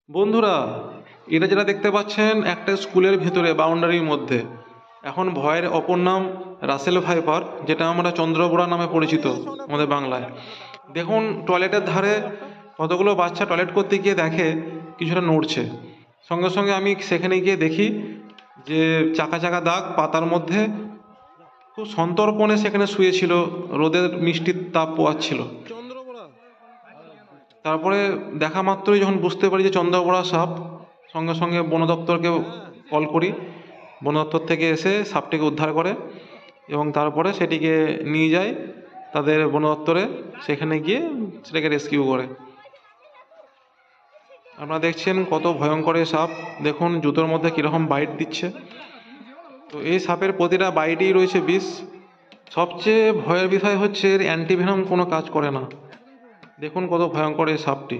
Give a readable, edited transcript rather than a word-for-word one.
বন্ধুরা, এটা যেটা দেখতে পাচ্ছেন একটা স্কুলের ভেতরে বাউন্ডারির মধ্যে এখন ভয়ের অপর নাম রাসেল ভাইপার, যেটা আমরা চন্দ্রবোড়া নামে পরিচিত আমাদের বাংলায়। দেখুন টয়লেটের ধারে কতগুলো বাচ্চা টয়লেট করতে গিয়ে দেখে কিছুটা নড়ছে। সঙ্গে সঙ্গে আমি সেখানে গিয়ে দেখি যে চাকা চাকা দাগ পাতার মধ্যে খুব সন্তর্পণে সেখানে শুয়েছিল, রোদের মিষ্টি তাপ পোয়াচ্ছিল। তারপরে দেখা মাত্রই যখন বুঝতে পারি যে চন্দ্রবোড়া সাপ, সঙ্গে সঙ্গে বন দপ্তরকে কল করি। বন দপ্তর থেকে এসে সাপটিকে উদ্ধার করে এবং তারপরে সেটিকে নিয়ে যায় তাদের বন দপ্তরে, সেখানে গিয়ে সেটাকে রেস্কিউ করে। আপনারা দেখছেন কত ভয়ঙ্কর এই সাপ, দেখুন জুতোর মধ্যে কীরকম বাইট দিচ্ছে। তো এই সাপের প্রতিটা বাইটেই রয়েছে বিষ। সবচেয়ে ভয়ের বিষয় হচ্ছে এর অ্যান্টিভেনম কোনো কাজ করে না। দেখুন কত ভয়ঙ্কর এই সাপটি।